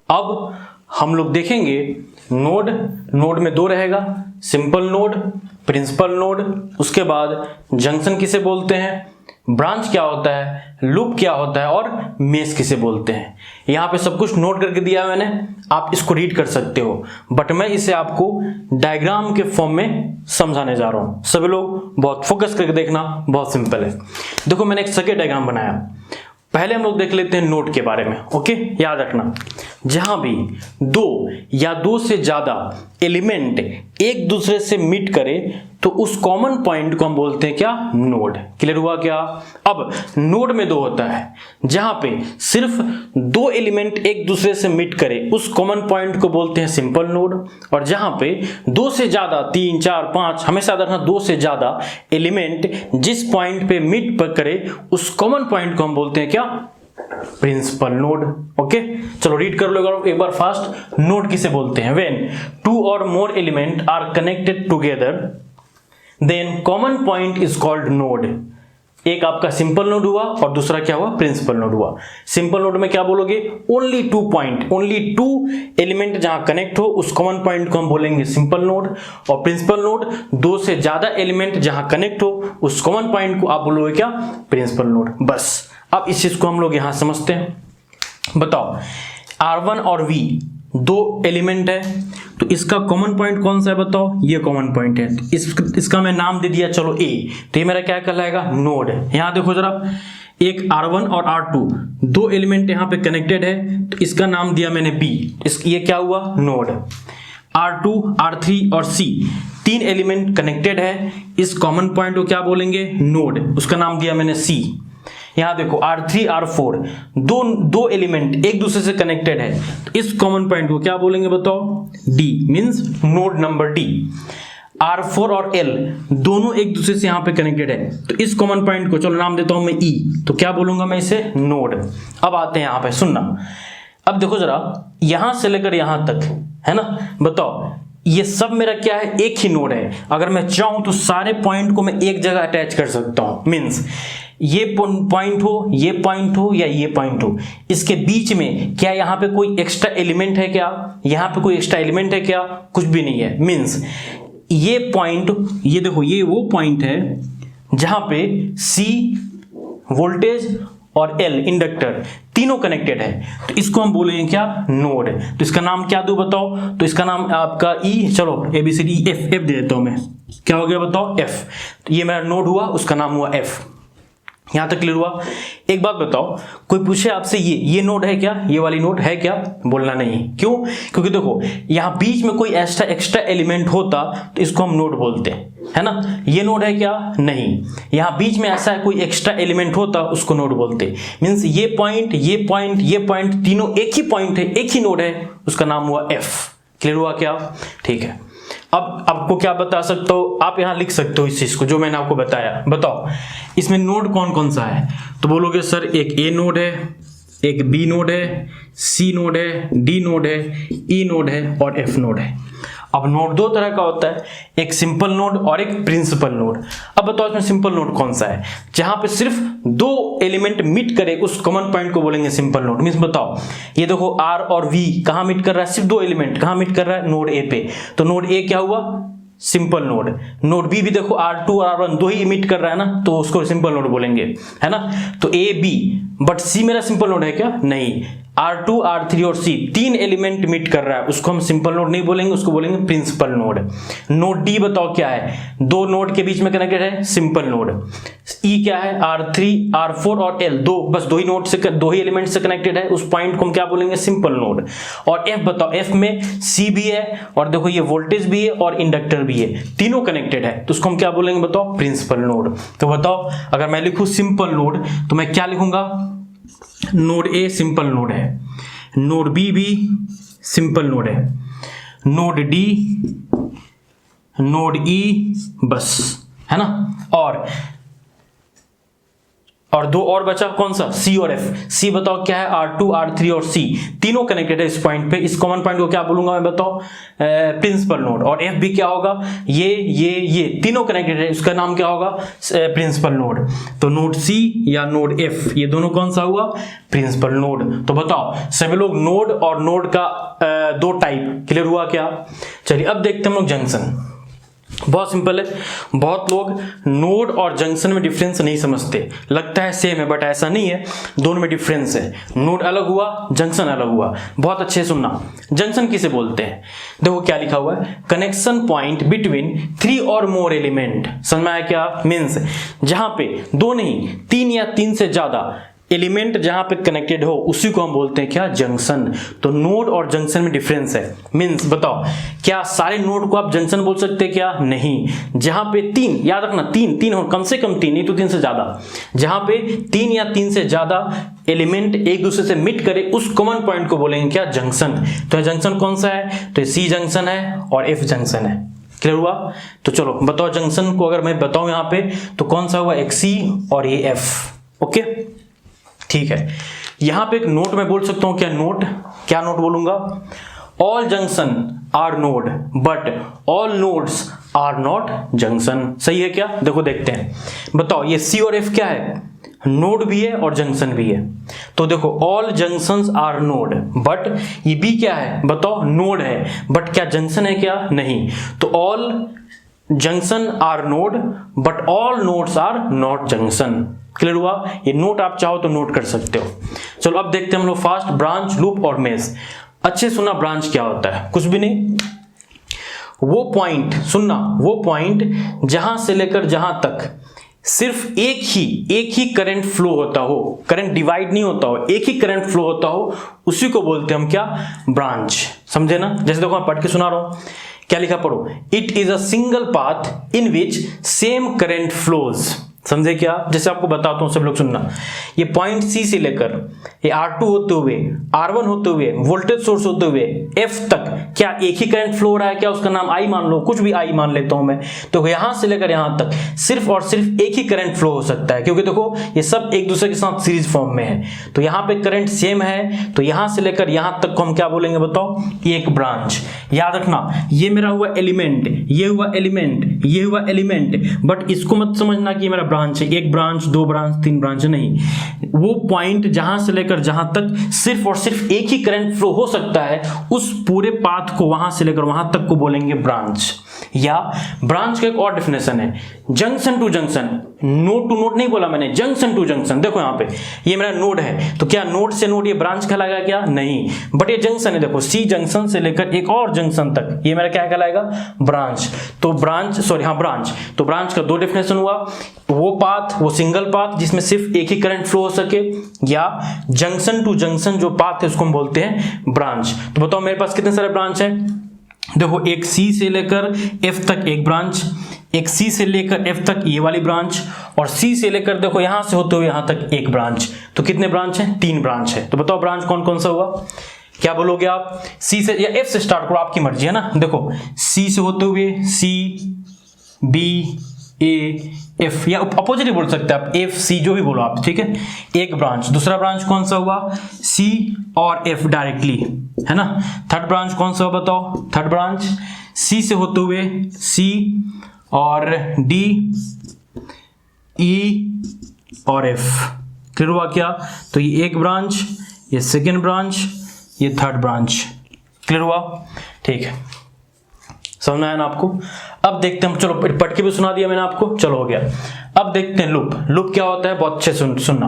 अब हम लोग देखेंगे नोड में दो रहेगा, सिंपल नोड, प्रिंसिपल नोड, उसके बाद जंक्शन किसे बोलते हैं, ब्रांच क्या होता है, लूप क्या होता है और मेश किसे बोलते हैं। यहाँ पे सब कुछ नोट करके दिया है मैंने, आप इसको रीड कर सकते हो, बट मैं इसे आपको डायग्राम के फॉर्म में समझाने जा रहा हूँ। सभी लोग बहुत फोकस करके देखना, बहुत सिंपल है। देखो मैंने एक सर्किट डायग्राम बनाया, पहले हम लोग देख लेते हैं नोड के बारे में। ओके, याद रखना जहां भी दो या दो से ज्यादा एलिमेंट एक दूसरे से मीट करे तो उस कॉमन पॉइंट को हम बोलते हैं क्या, नोड। क्लियर हुआ क्या। अब नोड में दो होता है, जहां पे सिर्फ दो एलिमेंट एक दूसरे से मीट करे उस कॉमन पॉइंट को बोलते हैं सिंपल नोड, और जहां पे दो से ज्यादा, 3, 4, 5, हमेशा रखना दो से ज्यादा एलिमेंट जिस पॉइंट पे मीट करे उस कॉमन पॉइंट को हम बोलते हैं क्या, प्रिंसिपल नोड। ओके, चलो रीड कर लो एक बार फास्ट। नोड किसे बोलते हैं, when two or more element are connected together then common point is called node. एक आपका सिंपल नोड हुआ और दूसरा क्या हुआ, प्रिंसिपल नोड हुआ। सिंपल नोड में क्या बोलोगे, only two point, only two element जहां कनेक्ट हो उस कॉमन पॉइंट को हम बोलेंगे सिंपल नोड, और प्रिंसिपल नोड दो से ज्यादा एलिमेंट जहां कनेक्ट हो उस कॉमन पॉइंट को आप बोलोगे क्या, प्रिंसिपल नोड। बस अब इस चीज को हम लोग यहां समझते हैं। बताओ R1 और V दो एलिमेंट है, तो इसका कॉमन पॉइंट कौन सा है बताओ, ये कॉमन पॉइंट है। इसका मैं नाम दे दिया चलो A, तो ये मेरा क्या कहलाएगा, नोड। यहां देखो जरा, एक R1 और R2 दो एलिमेंट यहां पे कनेक्टेड है, तो इसका नाम दिया मैंने B, ये क्या हुआ, नोड। R2, R3 और C तीन एलिमेंट कनेक्टेड है, इस कॉमन पॉइंट को क्या बोलेंगे, नोड, उसका नाम दिया मैंने C। यहां देखो R3, R4 दो एलिमेंट एक दूसरे से कनेक्टेड है, तो इस कॉमन पॉइंट को क्या बोलेंगे बताओ, D, means node number D। R4 और L दोनों एक दूसरे से यहां पे कनेक्टेड है, तो इस कॉमन पॉइंट को चलो नाम देता हूं मैं E, तो क्या बोलूंगा मैं इसे, नोड। अब आते हैं यहां पे, सुनना। अब देखो जरा, यहां से लेकर यहां तक है ना, बताओ ये सब मेरा क्या है, एक ही नोड है। अगर मैं चाहूं तो सारे पॉइंट को मैं एक जगह अटैच कर सकता हूं, मींस ये पॉइंट हो, ये पॉइंट हो या ये पॉइंट हो, इसके बीच में क्या यहां पे कोई एक्स्ट्रा एलिमेंट है क्या, यहां पे कोई एक्स्ट्रा एलिमेंट है क्या, कुछ भी नहीं है। मींस ये पॉइंट, ये देखो ये वो पॉइंट है जहां पे C वोल्टेज और L इंडक्टर तीनों कनेक्टेड है, तो इसको हम बोलेंगे क्या, नोड। तो इसका नाम क्या दूं बताओ, तो इसका नाम आपका E, चलो ABCD F दे देता हूं मैं, क्या हो गया बताओ, F। तो ये मेरा नोड हुआ, उसका नाम हुआ F। यहां तक क्लियर हुआ। एक बात बताओ, कोई पूछे आपसे ये नोड है क्या, ये वाली नोड है क्या, बोलना नहीं। क्यों, क्योंकि देखो यहां बीच में कोई एक्स्ट्रा एलिमेंट होता तो इसको हम नोड बोलते हैं, है ना। ये नोड है क्या, नहीं। यहां बीच में ऐसा कोई एक्स्ट्रा एलिमेंट होता उसको नोड बोलते। मींस ये पॉइंट, ये पॉइंट, ये पॉइंट तीनों एक ही पॉइंट है, एक ही नोड है, उसका नाम हुआ F। क्लियर हुआ क्या, ठीक है। अब आपको क्या बता सकता हूं, आप यहां लिख सकते हो इस चीज को जो मैंने आपको बताया। बताओ इसमें नोड कौन कौन सा है, तो बोलोगे सर एक A नोड है, एक B नोड है, C नोड है, D नोड है, E नोड है और F नोड है। अब नोड दो तरह का होता है, एक सिंपल नोड और एक प्रिंसिपल नोड। अब बताओ इसमें सिंपल नोड कौन सा है, जहां पे सिर्फ दो एलिमेंट मीट करे उस कॉमन पॉइंट को बोलेंगे सिंपल नोड। मींस बताओ ये देखो R और V कहां मीट कर रहा है, सिर्फ दो एलिमेंट कहां मीट कर रहा है, नोड A पे, तो नोड A क्या हुआ, सिंपल नोड। नोड B भी देखो R2 और R1 दो ही मीट कर रहा है ना, तो उसको सिंपल नोड बोलेंगे, है ना। तो A B, बट C मेरा सिंपल नोड है क्या, नहीं। R2, R3 और C तीन एलिमेंट मीट कर रहा है, उसको हम सिंपल नोड नहीं बोलेंगे, उसको बोलेंगे प्रिंसिपल नोड। नोड D बताओ क्या है, दो नोड के बीच में कनेक्टेड है, सिंपल नोड। E क्या है, R3, R4 और L बस दो ही नोड से, दो ही एलिमेंट से कनेक्टेड है, उस पॉइंट को हम क्या बोलेंगे, सिंपल नोड। और F बताओ, F में C भी है और देखो ये वोल्टेज भी है और इंडक्टर भी है, तीनों कनेक्टेड है, तो उसको हम क्या बोलेंगे बताओ, प्रिंसिपल नोड। तो बताओ अगर मैं लिखूं सिंपल नोड तो मैं क्या लिखूंगा, नोड A सिंपल नोड है, नोड B भी सिंपल नोड है, नोड D, नोड E, बस, है ना। और और दो और बचा, कौन सा, सी और एफ। सी बताओ क्या है, R2 R3 और C तीनों कनेक्टेड है इस पॉइंट पे। इस कॉमन पॉइंट को क्या बोलूंगा मैं, बताओ, प्रिंसिपल नोड। और एफ भी क्या होगा, ये तीनों कनेक्टेड है, उसका नाम क्या होगा, प्रिंसिपल नोड। तो नोड C या नोड F ये दोनों कौन सा हुआ, प्रिंसिपल नोड। तो बताओ सभी लोग नोड और नोड का दो टाइप क्लियर हुआ क्या। चलिए अब देखते हैं हम लोग जंक्शन। बहुत सिंपल है, बहुत लोग नोड और जंक्शन में डिफरेंस नहीं समझते, लगता है सेम है, बट ऐसा नहीं है, दोनों में डिफरेंस है। नोड अलग हुआ, जंक्शन अलग हुआ। बहुत अच्छे से सुनना, जंक्शन किसे बोलते हैं, देखो क्या लिखा हुआ है, कनेक्शन पॉइंट बिटवीन 3 और मोर एलिमेंट। समझ में आया क्या, मीन्स जहां पे दो नहीं 3 या 3 से ज्यादा एलिमेंट जहां पे कनेक्टेड हो उसी को हम बोलते हैं क्या, जंक्शन। तो नोड और जंक्शन में डिफरेंस है। मींस बताओ क्या सारे नोड को आप जंक्शन बोल सकते हैं क्या, नहीं। जहां पे 3, याद रखना, 3 हो, कम से कम 3 नहीं तो 3 से ज्यादा, जहां पे 3 या 3 से ज्यादा एलिमेंट एक दूसरे से मिट करे उस कॉमन पॉइंट को बोलेंगे क्या, जंक्शन। तो जंक्शन कौन सा है, तो सी जंक्शन है और एफ जंक्शन है। क्लियर हुआ। तो चलो बताओ जंक्शन को अगर मैं बताऊं यहां पे तो कौन सा हुआ, एक सी और ये एफ। ओके ठीक है। यहां पे एक नोट मैं बोल सकता हूं क्या, नोट, क्या नोट बोलूंगा, all junction are node but all nodes are not junction. सही है क्या, देखो देखते हैं। बताओ ये सी और एफ क्या है, नोड भी है और जंक्शन भी है। तो देखो all junctions are node, but ये बी क्या है, बताओ, नोड है, बट क्या जंक्शन है क्या, नहीं। तो all junction are node but all nodes are not junction. Clear हुआ। ये नोट आप चाहो तो नोट कर सकते हो। चलो अब देखते हैं हम लोग फास्ट, ब्रांच, लूप और मेश। अच्छे सुना, ब्रांच क्या होता है, कुछ भी नहीं, वो पॉइंट, सुनना, वो पॉइंट जहां से लेकर जहां तक सिर्फ एक ही करंट फ्लो होता हो, करंट डिवाइड नहीं होता हो, एक ही करंट फ्लो होता हो, उसी को बोलते हैं हम क्या, ब्रांच। समझे ना। जैसे देखो मैं पढ़ के सुना रहा हूं, क्या लिखा पढ़ो, it is a single path in which same current flows. समझे क्या, जैसे आपको बताता हूं, सब लोग सुनना। ये पॉइंट सी से लेकर ये R2 होते हुए, R1 होते हुए, वोल्टेज सोर्स होते हुए F तक क्या एक ही करंट फ्लो हो रहा है क्या, उसका नाम I मान लो, कुछ भी I मान लेता हूं मैं। तो यहां से लेकर यहां तक सिर्फ और सिर्फ एक ही करंट फ्लो हो सकता है, क्योंकि देखो ये सब एक दूसरे के साथ सीरीज फॉर्म में है। तो यहां पे करंट सेम है, तो यहां से लेकर यहां तक को हम क्या बोलेंगे, बताओ, एक ब्रांच। याद रखना, ये मेरा हुआ एलिमेंट, ये हुआ एलिमेंट, ये हुआ एलिमेंट, बट इसको मत समझना कि मेरा ब्रांच है, एक ब्रांच, दो ब्रांच, तीन ब्रांच, नहीं। वो पॉइंट जहां से लेकर जहां तक सिर्फ और सिर्फ एक ही करंट फ्लो हो सकता है, उस पूरे पाथ को वहां से लेकर वहां तक को बोलेंगे ब्रांच। या ब्रांच का एक और डेफिनेशन है, junction to junction, node to node नहीं बोला मैंने, जंक्शन टू जंक्शन। देखो यहां पे ये मेरा नोड है, तो क्या नोड से नोड ये ब्रांच कहलाएगा क्या, नहीं, बट ये जंक्शन है। देखो सी जंक्शन से लेकर एक और जंक्शन तक, ये मेरा क्या कहलाएगा, ब्रांच। तो ब्रांच, सॉरी हाँ ब्रांच, तो ब्रांच का दो डेफिनेशन हुआ, वो पाथ, वो सिंगल पाथ जिसमें सिर्फ एक ही करंट फ्लो हो सके, या जंक्शन टू जंक्शन जो पाथ है उसको हम बोलते हैं ब्रांच। तो बताओ मेरे पास कितने सारे ब्रांच है, देखो एक सी से लेकर एफ तक एक ब्रांच, एक सी से लेकर एफ तक ये वाली ब्रांच, और सी से लेकर देखो यहां से होते हुए यहां तक एक ब्रांच। तो कितने ब्रांच है, 3 ब्रांच है। तो बताओ ब्रांच कौन कौन सा हुआ, क्या बोलोगे आप, सी से या एफ से स्टार्ट करो, आपकी मर्जी है ना। देखो सी से होते हुए सी, बी, ए, एफ, या अपोजिट ही बोल सकते हैं आप, एफ सी जो भी बोलो आप, ठीक है, एक ब्रांच। दूसरा ब्रांच कौन सा हुआ, सी और एफ डायरेक्टली, है ना। थर्ड ब्रांच कौन सा हुआ, बताओ, थर्ड ब्रांच सी से होते हुए सी और डी, ई और एफ। क्लियर हुआ क्या, तो ये एक ब्रांच, ये सेकेंड ब्रांच, ये थर्ड ब्रांच। क्लियर हुआ, ठीक है, समझ में आया ना आपको। अब देखते हैं, चलो पढ़ के भी सुना दिया मैंने आपको, चलो हो गया। अब देखते हैं लूप। लूप क्या होता है, बहुत अच्छे सुनना।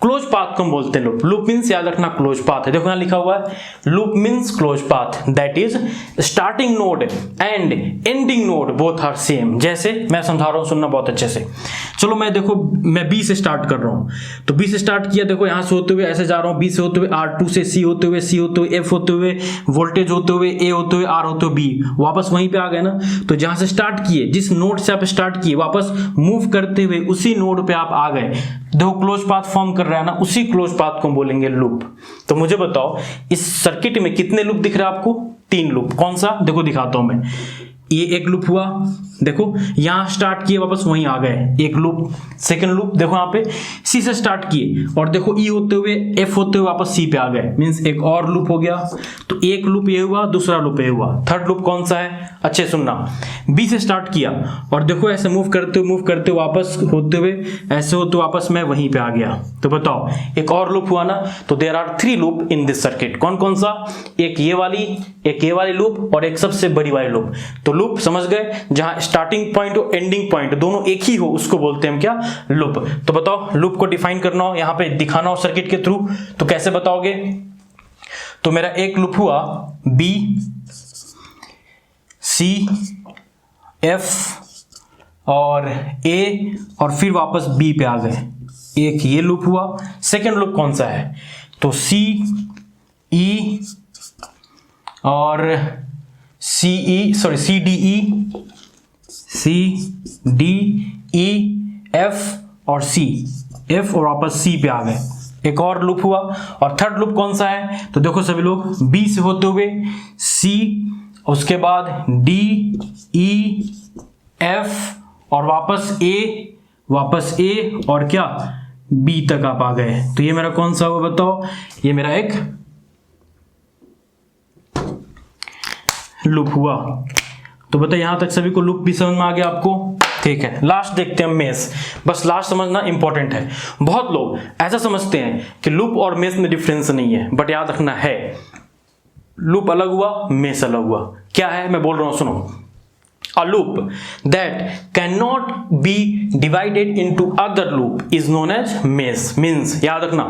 क्लोज पाथ को हम बोलते हैं लूप। लूप मीन्स याद रखना क्लोज पाथ है, देखो यहां लिखा हुआ है, loop means close path that is starting node and ending node both are same. जैसे मैं समझा रहा हूं, सुनना बहुत अच्छे से। चलो मैं देखो, मैं बी से स्टार्ट कर रहा हूं, तो बी से स्टार्ट किया, देखो यहां से होते हुए ऐसे जा रहा हूं, बी से होते हुए R2 से सी होते हुए, सी होते हुए एफ होते हुए, वोल्टेज होते हुए ए होते हुए, आर होते हुए बी, वापस वहीं पे आ गए ना। तो जहां से स्टार्ट किए, जिस नोड से आप स्टार्ट किए, वापस मूव करते हुए उसी नोड पे आप आ गए। देखो क्लोज पाथ फॉर्म कर रहा है ना, उसी क्लोज पाथ को हम बोलेंगे लूप। तो मुझे बताओ इस सर्किट में कितने लूप दिख रहे हैं आपको, 3 लूप। कौन सा, देखो दिखाता हूं मैं। ये एक लूप हुआ, देखो यहां स्टार्ट किए वापस वहीं आ गए, एक लूप। सेकंड लूप देखो यहाँ पे सी से स्टार्ट किए और देखो ई होते हुए एफ होते हुए वापस सी पे आ गए, मींस एक और लूप हो गया। तो एक लूप ये हुआ, दूसरा लूप ये हुआ। थर्ड लूप कौन सा है, अच्छे सुनना, बी से स्टार्ट किया और देखो ऐसे मूव करते वापस होते हुए ऐसे होते वापस मैं वहीं पे आ गया। तो बताओ एक और लूप हुआ ना। तो there are 3 loop in this circuit. कौन कौन सा, एक ये वाली लूप और एक सबसे बड़ी वाली लूप। तो लूप समझ गए, जहां स्टार्टिंग पॉइंट और एंडिंग पॉइंट दोनों एक ही हो उसको बोलते हैं हम क्या, लूप। तो बताओ लूप को डिफाइन करना हो, यहां पे दिखाना हो सर्किट के थ्रू, तो कैसे बताओगे। तो मेरा एक लूप हुआ बी सी एफ और ए और फिर वापस बी पे आ गए, एक ये लूप हुआ। सेकंड लूप कौन सा है, तो सी ई और सी डी ई एफ और सी, एफ और वापस सी पे आ गए, एक और लूप हुआ। और थर्ड लूप कौन सा है, तो देखो सभी लोग बी से होते हुए सी, उसके बाद डी ई एफ और वापस ए और क्या बी तक आप आ गए। तो ये मेरा कौन सा हुआ बताओ, ये मेरा एक लूप हुआ। तो बताइए यहां तक सभी को लूप भी समझ में आ गया आपको, ठीक है। लास्ट देखते हैं मेस, बस लास्ट समझना इंपॉर्टेंट है। बहुत लोग ऐसा समझते हैं कि लूप और मेस में डिफरेंस नहीं है, बट याद रखना है, लूप अलग हुआ मेस अलग हुआ। क्या है मैं बोल रहा हूं सुनो, a loop that cannot be divided into other loop is known as mesh। means याद रखना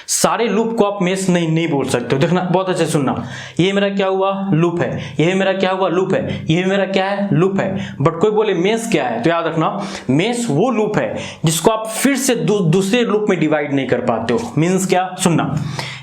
सारे लूप को आप मेश नहीं बोल सकते हो। देखना बहुत अच्छे सुनना, ये मेरा क्या हुआ लूप है, ये मेरा क्या हुआ लूप है, ये मेरा क्या है लूप है। बट कोई बोले मेश क्या है, तो याद रखना मेश वो लूप है जिसको आप फिर से दूसरे लूप में डिवाइड नहीं कर पाते हो। मीन्स क्या सुनना,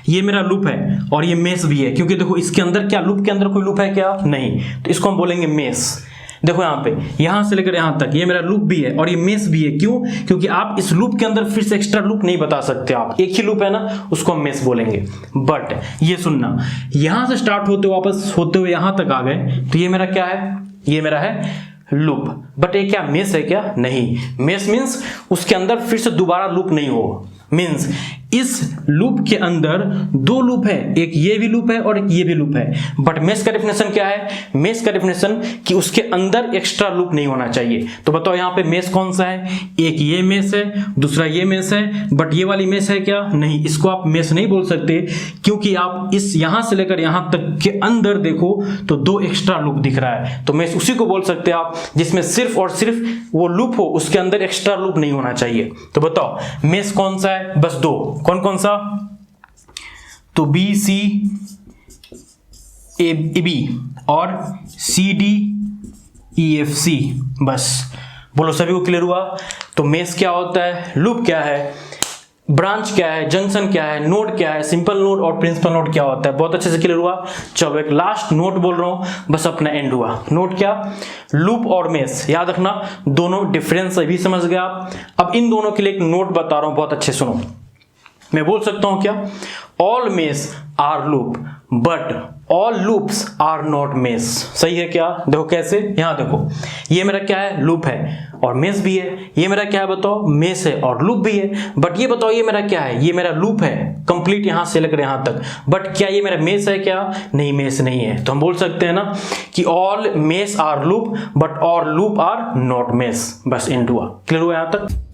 ये मेरा लूप है और ये मेश भी है, क्योंकि देखो इसके अंदर क्या लूप के अंदर कोई लूप है क्या, नहीं, तो इसको हम बोलेंगे मेश। देखो यहाँ पे यहां से लेकर यहां तक ये मेरा लूप भी है और ये मेश भी है, क्यों, क्योंकि आप इस लूप के अंदर फिर से एक्स्ट्रा लूप नहीं बता सकते, आप एक ही लूप है ना उसको हम मेश बोलेंगे। बट ये सुनना, यहां से स्टार्ट होते वापस होते हुए यहां तक आ गए, तो ये मेरा क्या है, ये मेरा है लूप। बट ये क्या मेश है क्या, नहीं, मेश मीन्स उसके अंदर फिर से दोबारा लूप नहीं हो। मीन्स इस लूप के अंदर 2 लूप है, एक ये भी लूप है और एक ये भी लूप है। बट मेश का डेफिनेशन क्या है, मेश का डेफिनेशन कि उसके अंदर एक्स्ट्रा लूप नहीं होना चाहिए। तो बताओ यहाँ पे मेश कौन सा है, एक ये मेश है, दूसरा ये मेश है, बट ये वाली मेश है क्या, नहीं, इसको आप मेश नहीं बोल सकते, क्योंकि आप इस यहां से लेकर यहां तक के अंदर देखो तो 2 एक्स्ट्रा लूप दिख रहा है। तो मेश उसी को बोल सकते हैं आप जिसमें सिर्फ और सिर्फ वो लूप हो, उसके अंदर एक्स्ट्रा लूप नहीं होना चाहिए। तो बताओ मेश कौन सा है, बस 2, कौन कौन सा, तो बी सी ए बी और C D E F C, बस बोलो सभी को क्लियर हुआ। तो मेश क्या होता है, लूप क्या है, ब्रांच क्या है, जंक्शन क्या है, नोड क्या है, सिंपल नोड और प्रिंसिपल नोड क्या होता है, बहुत अच्छे से क्लियर हुआ। चलो एक लास्ट नोट बोल रहा हूं, बस अपना एंड हुआ। नोट क्या, लूप और मेश, याद रखना दोनों डिफरेंस अभी समझ गया आप। अब इन दोनों के लिए एक नोट बता रहा हूं, बहुत अच्छे सुनो। मैं बोल सकता हूं क्या, all mesh are loop but all loops are not mesh. सही है क्या, देखो कैसे, यहां देखो ये मेरा क्या है लूप है और मेश भी है, ये मेरा क्या है बताओ मेश है और लूप भी है। बट ये बताओ ये मेरा क्या है, ये मेरा लूप है कंप्लीट यहां से लेकर यहां तक, बट क्या ये मेरा मेश है क्या, नहीं मेश नहीं है। तो हम बोल सकते हैं ना कि all mesh are loop but all loop are not mesh. बस एंड हुआ, क्लियर हुआ यहां तक।